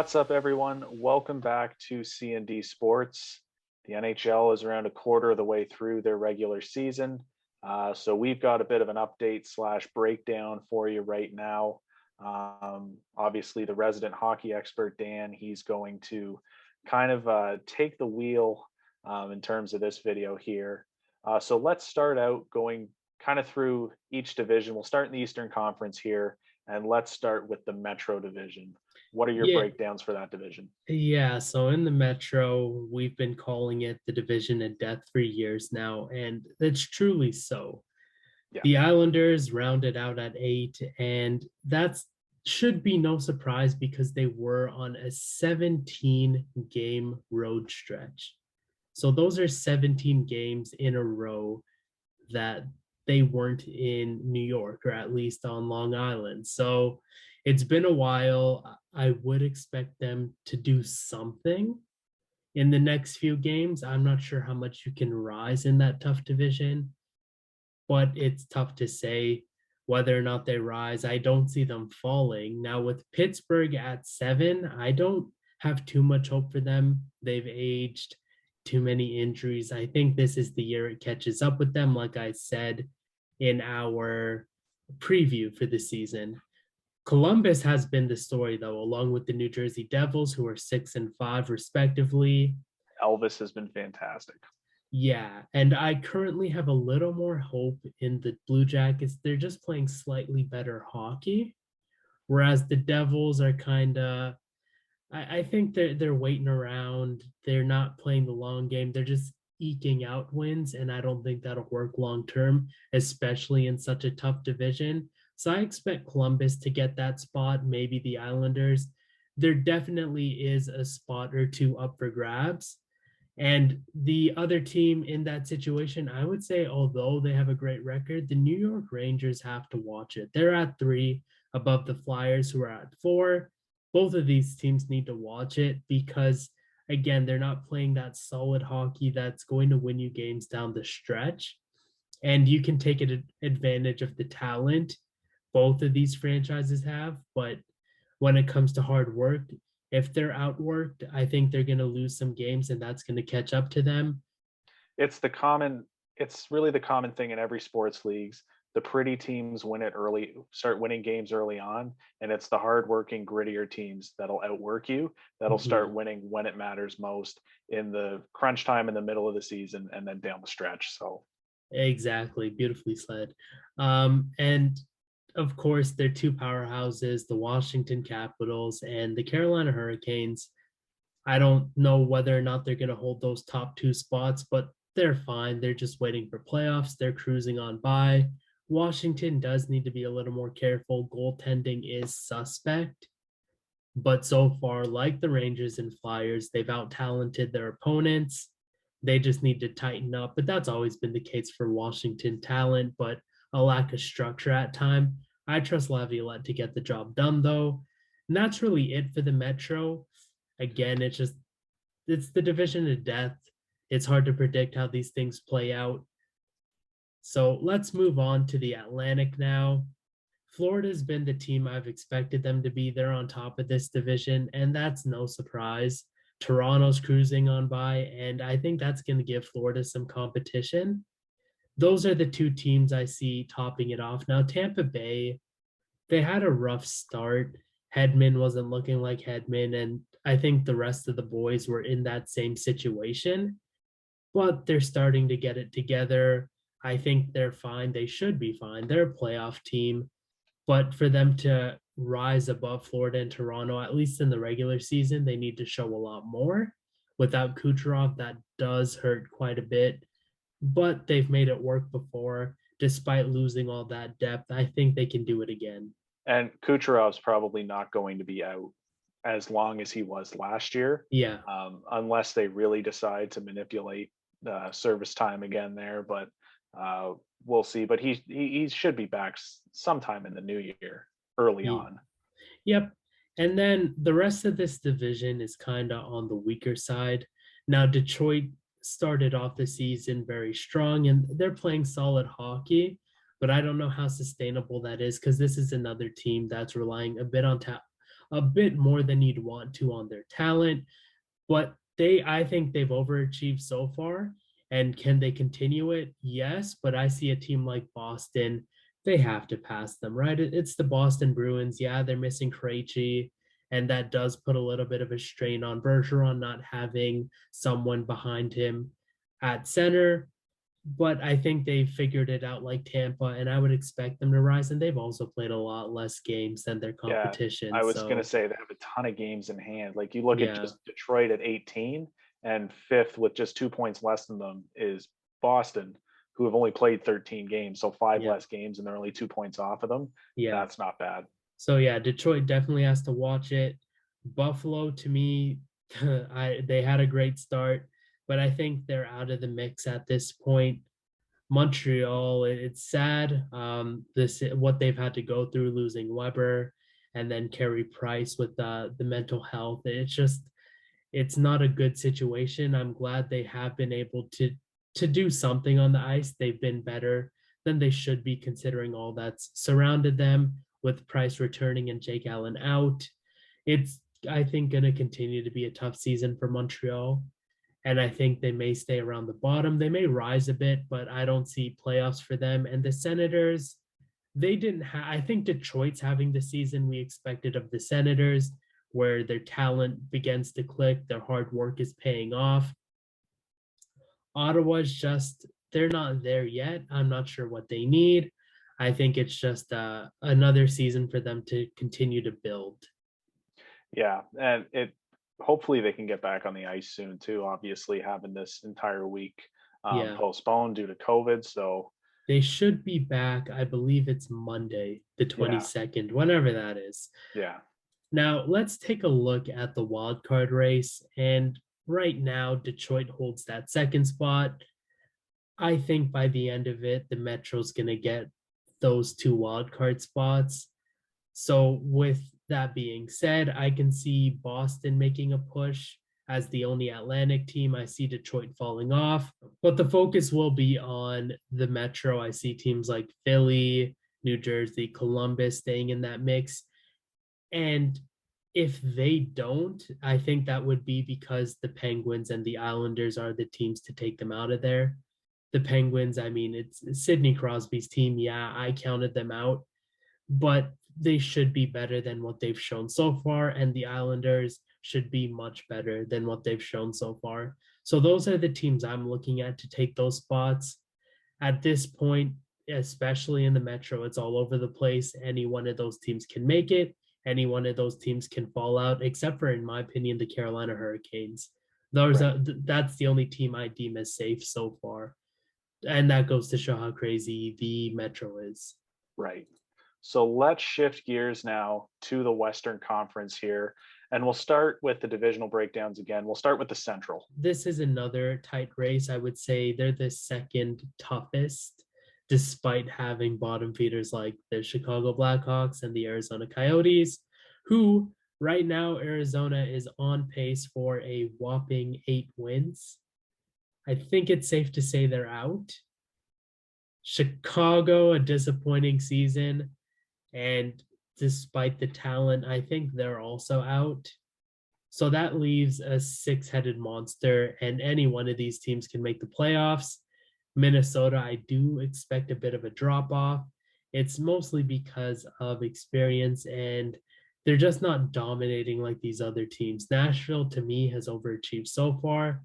What's up, everyone? Welcome back to C&D Sports. The NHL is around a quarter of the way through their regular season. So we've got a bit of an update slash breakdown for you right now. Obviously, the resident hockey expert, Dan, he's going to kind of take the wheel in terms of this video here. So let's start out going kind of through each division. We'll start in the Eastern Conference here, and let's start with the Metro division. What are your Yeah, breakdowns for that division? yeah. So in the Metro, we've been calling it the division of death for years now, and it's truly so. Yeah, The Islanders rounded out at 8, and that's should be no surprise because they were on a 17-game road stretch. So those are 17 games in a row that they weren't in New York, or at least on Long Island. So it's been a while. I would expect them to do something in the next few games. I'm not sure how much you can rise in that tough division, but it's tough to say whether or not they rise. I don't see them falling. Now, with Pittsburgh at 7, I don't have too much hope for them. They've aged, too many injuries. I think this is the year it catches up with them, like I said in our preview for the season. Columbus has been the story, though, along with the New Jersey Devils, who are 6 and 5, respectively. Elvis has been fantastic. Yeah, and I currently have a little more hope in the Blue Jackets. They're just playing slightly better hockey, whereas the Devils are kind of. I think they're waiting around. They're not playing the long game. They're just eking out wins, and I don't think that'll work long term, especially in such a tough division. So I expect Columbus to get that spot, maybe the Islanders. There definitely is a spot or two up for grabs. And the other team in that situation, I would say, although they have a great record, the New York Rangers have to watch it. They're at 3 above the Flyers, who are at 4. Both of these teams need to watch it because, again, they're not playing that solid hockey that's going to win you games down the stretch. And you can take advantage of the talent both of these franchises have. But when it comes to hard work, if they're outworked, I think they're going to lose some games, and that's going to catch up to them. It's really the common thing in every sports leagues. The pretty teams win it early, start winning games early on, and it's the hardworking, grittier teams that'll outwork you, that'll start Mhm. winning when it matters most in the crunch time in the middle of the season and then down the stretch. So Exactly. Beautifully said. And of course, they're two powerhouses, the Washington Capitals and the Carolina Hurricanes. I don't know whether or not they're going to hold those top 2 spots, but they're fine. They're just waiting for playoffs. They're cruising on by. Washington does need to be a little more careful. Goaltending is suspect, but so far, like the Rangers and Flyers, they've out talented their opponents. They just need to tighten up. But that's always been the case for Washington talent, but a lack of structure at time. I trust Laviolette to get the job done, though. And that's really it for the Metro. Again, it's the division of death. It's hard to predict how these things play out. So let's move on to the Atlantic now. Florida's been the team I've expected them to be. They're on top of this division, and that's no surprise. Toronto's cruising on by, and I think that's going to give Florida some competition. Those are the 2 teams I see topping it off. Now, Tampa Bay, they had a rough start. Hedman wasn't looking like Hedman, and I think the rest of the boys were in that same situation, but they're starting to get it together. I think they're fine. They should be fine. They're a playoff team. But for them to rise above Florida and Toronto, at least in the regular season, they need to show a lot more. Without Kucherov, that does hurt quite a bit, but they've made it work before. Despite losing all that depth, I think they can do it again. and Kucherov's probably not going to be out as long as he was last year, Yeah. unless they really decide to manipulate service time again there. But we'll see. But he should be back sometime in the new year, early on. Yep. And then the rest of this division is kind of on the weaker side. Now, Detroit started off the season very strong and they're playing solid hockey, but I don't know how sustainable that is because this is another team that's relying a bit on a bit more than you'd want to on their talent, but I think they've overachieved so far. And can they continue it? Yes, but I see a team like Boston, they have to pass them, right? It's the Boston Bruins. Yeah, they're missing Krejci, and that does put a little bit of a strain on Bergeron not having someone behind him at center. But I think they figured it out like Tampa, and I would expect them to rise. And they've also played a lot less games than their Yeah, competition. I was going to So, say they have a ton of games in hand. Like you look at yeah, just Detroit at 18, and fifth with just 2 points less than them is Boston, who have only played 13 games, so five yeah, less games, and they're only 2 points off of them. yeah. That's not bad. So yeah, Detroit definitely has to watch it. Buffalo, to me, they had a great start, but I think they're out of the mix at this point. Montreal, it's sad. This what they've had to go through, losing Weber and then Carey Price with the mental health. It's not a good situation. I'm glad they have been able to do something on the ice. They've been better than they should be considering all that's surrounded them with Price returning and Jake Allen out. It's I think going to continue to be a tough season for Montreal, and I think they may stay around the bottom. They may rise a bit, but I don't see playoffs for them. And the Senators, they didn't have, I think Detroit's having the season we expected of the Senators, where their talent begins to click, their hard work is paying off. Ottawa's just, they're not there yet. I'm not sure what they need. I think it's just another season for them to continue to build. Yeah, and it hopefully they can get back on the ice soon too. Obviously, having this entire week Yeah, postponed due to COVID. So they should be back. I believe it's Monday, the yeah, 22nd, whenever that is. yeah, Now, let's take a look at the wild card race. And right now, Detroit holds that second spot. I think by the end of it, the Metro's going to get those two wild card spots. So, with that being said, I can see Boston making a push as the only Atlantic team. I see Detroit falling off, but the focus will be on the Metro. I see teams like Philly, New Jersey, Columbus staying in that mix. And if they don't, I think that would be because the Penguins and the Islanders are the teams to take them out of there. The Penguins, I mean, it's Sidney Crosby's team. Yeah, I counted them out, but they should be better than what they've shown so far. And the Islanders should be much better than what they've shown so far. So those are the teams I'm looking at to take those spots. At this point, especially in the Metro, it's all over the place. Any one of those teams can make it. Any one of those teams can fall out, except for, in my opinion, the Carolina Hurricanes. right, That's the only team I deem as safe so far, and that goes to show how crazy the Metro is. right. So let's shift gears now to the Western Conference here, and we'll start with the divisional breakdowns again. We'll start with the Central. This is another tight race. I would say they're the second toughest, despite having bottom feeders like the Chicago Blackhawks and the Arizona Coyotes, who right now Arizona is on pace for a whopping 8 wins. I think it's safe to say they're out. Chicago, a disappointing season. And despite the talent, I think they're also out. So that leaves a six-headed monster, and any one of these teams can make the playoffs. Minnesota, I do expect a bit of a drop off. It's mostly because of experience, and they're just not dominating like these other teams. Nashville, to me, has overachieved so far,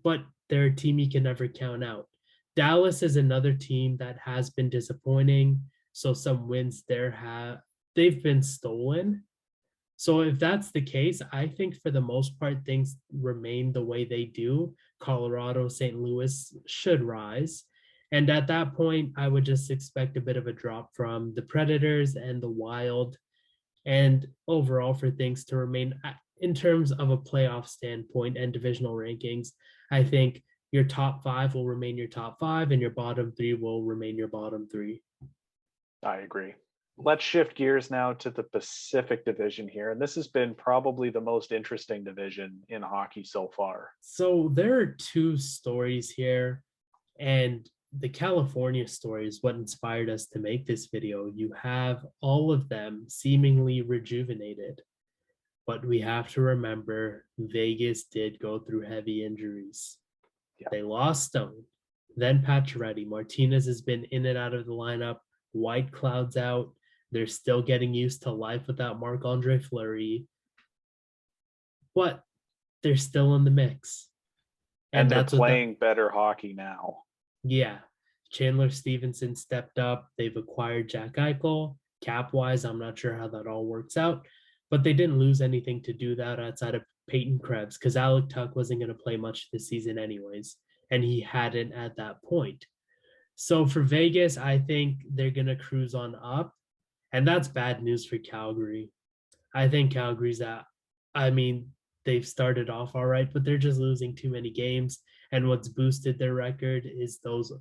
but they're a team you can never count out. Dallas is another team that has been disappointing. So some wins there they've been stolen. So if that's the case, I think for the most part things remain the way they do. Colorado, St. Louis should rise. And at that point, I would just expect a bit of a drop from the Predators and the Wild. And overall, for things to remain in terms of a playoff standpoint and divisional rankings, I think your top five will remain your top five and your bottom three will remain your bottom three. I agree. Let's shift gears now to the Pacific Division here. And this has been probably the most interesting division in hockey so far. So there are two stories here, and the California story is what inspired us to make this video. You have all of them seemingly rejuvenated. But we have to remember Vegas did go through heavy injuries. Yeah. They lost Stone, then Pacioretty. Martinez has been in and out of the lineup. White Cloud's out. They're still getting used to life without Marc-Andre Fleury. But they're still in the mix. And they're playing better hockey now. Yeah. Chandler Stevenson stepped up. They've acquired Jack Eichel. Cap-wise, I'm not sure how that all works out. But they didn't lose anything to do that outside of Peyton Krebs, because Alec Tuck wasn't going to play much this season anyways, and he hadn't at that point. So for Vegas, I think they're going to cruise on up, and that's bad news for Calgary. I think Calgary's they've started off all right, but they're just losing too many games, and what's boosted their record is those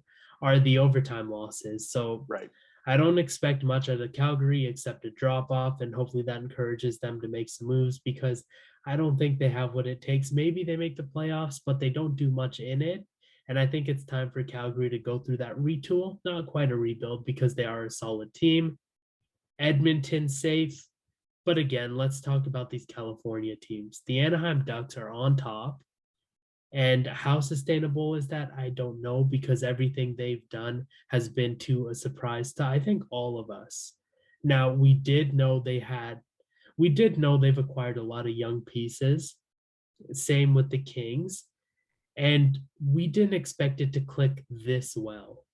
are the overtime losses. So right. I don't expect much out of Calgary except a drop off, and hopefully that encourages them to make some moves, because I don't think they have what it takes. Maybe they make the playoffs, but they don't do much in it. And I think it's time for Calgary to go through that retool, not quite a rebuild, because they are a solid team. Edmonton safe. But again, let's talk about these California teams. The Anaheim Ducks are on top. And how sustainable is that? I don't know, because everything they've done has been to a surprise to, I think, all of us. Now, we did know they've acquired a lot of young pieces. Same with the Kings. And we didn't expect it to click this well.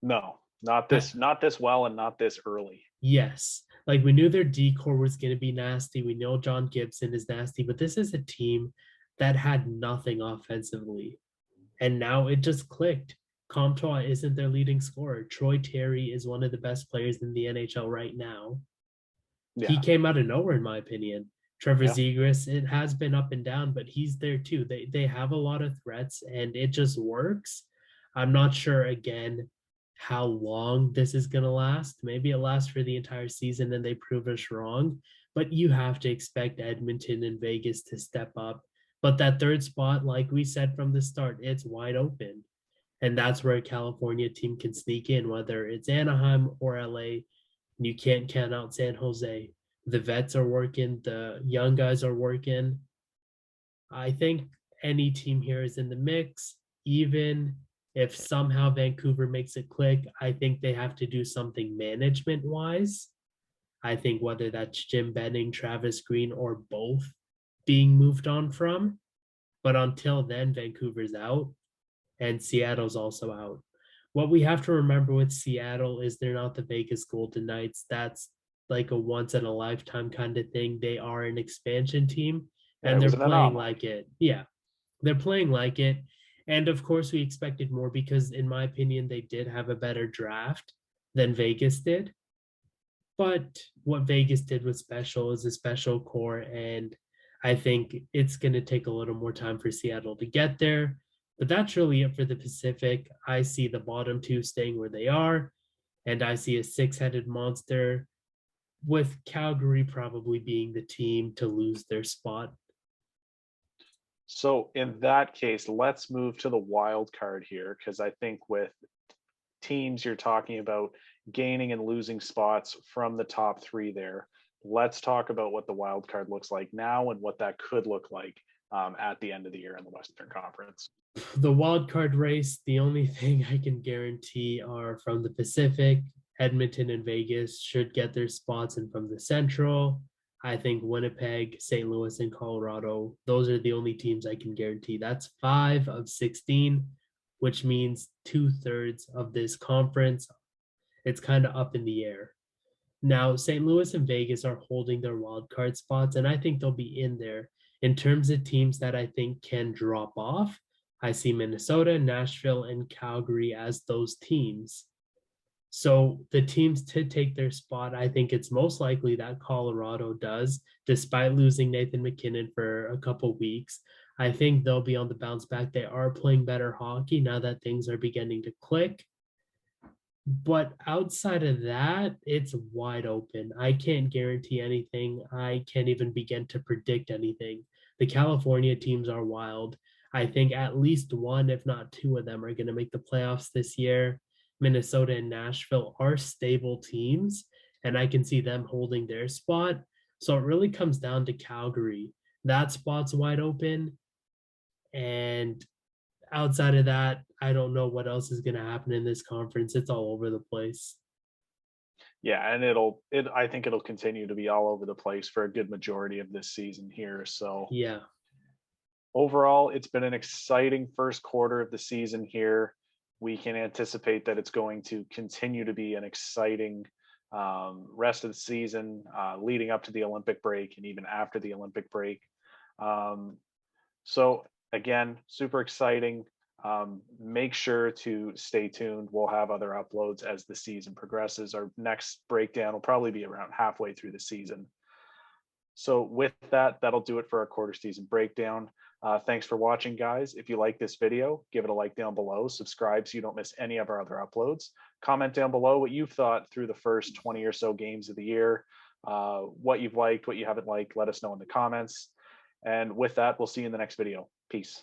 No, not this well, and not this early. Yes. Like, we knew their decor was going to be nasty. We know John Gibson is nasty, but this is a team that had nothing offensively. And now it just clicked. Comtois isn't their leading scorer. Troy Terry is one of the best players in the NHL right now. Yeah. He came out of nowhere, in my opinion. Trevor Zegras, it has been up and down, but he's there too. They have a lot of threats, and it just works. I'm not sure, again, how long this is going to last. Maybe it lasts for the entire season and they prove us wrong. But you have to expect Edmonton and Vegas to step up. But that third spot, like we said from the start, it's wide open. And that's where a California team can sneak in, whether it's Anaheim or LA. You can't count out San Jose. The vets are working. The young guys are working. I think any team here is in the mix. Even if somehow Vancouver makes it click, I think they have to do something management-wise. I think whether that's Jim Benning, Travis Green, or both being moved on from. But until then, Vancouver's out, and Seattle's also out. What we have to remember with Seattle is they're not the Vegas Golden Knights. That's like a once-in-a-lifetime kind of thing. They are an expansion team, and they're playing like it. Yeah, they're playing like it. And of course, we expected more because, in my opinion, they did have a better draft than Vegas did. But what Vegas did was special, is a special core, and I think it's going to take a little more time for Seattle to get there. But that's really it for the Pacific. I see the bottom two staying where they are, and I see a six-headed monster, with Calgary probably being the team to lose their spot. So in that case, let's move to the wild card here, because I think with teams you're talking about gaining and losing spots from the top three there, let's talk about what the wild card looks like now and what that could look like at the end of the year in the Western Conference. The wild card race, the only thing I can guarantee are from the Pacific, Edmonton and Vegas should get their spots, and from the Central, I think Winnipeg, St. Louis, and Colorado, those are the only teams I can guarantee. That's 5 of 16, which means 2/3 of this conference. It's kind of up in the air. Now, St. Louis and Vegas are holding their wild card spots, and I think they'll be in there. In terms of teams that I think can drop off, I see Minnesota, Nashville, and Calgary as those teams. So the teams to take their spot, I think it's most likely that Colorado does, despite losing Nathan McKinnon for a couple weeks. I think they'll be on the bounce back. They are playing better hockey now that things are beginning to click. But outside of that, it's wide open. I can't guarantee anything. I can't even begin to predict anything. The California teams are wild. I think at least one, if not two of them, are going to make the playoffs this year. Minnesota and Nashville are stable teams, and I can see them holding their spot. So it really comes down to Calgary. That spot's wide open. And outside of that, I don't know what else is going to happen in this conference. It's all over the place. Yeah, and I think it'll continue to be all over the place for a good majority of this season here. So Yeah. overall, it's been an exciting first quarter of the season here. We can anticipate that it's going to continue to be an exciting rest of the season, leading up to the Olympic break and even after the Olympic break. Um, so again, super exciting. Make sure to stay tuned. We'll have other uploads as the season progresses. Our next breakdown will probably be around halfway through the season. So with that, that'll do it for our quarter season breakdown. Thanks for watching, guys. If you like this video, give it a like down below, subscribe so you don't miss any of our other uploads. Comment down below what you've thought through the first 20 or so games of the year, what you've liked, what you haven't liked. Let us know in the comments. And with that, we'll see you in the next video. Peace.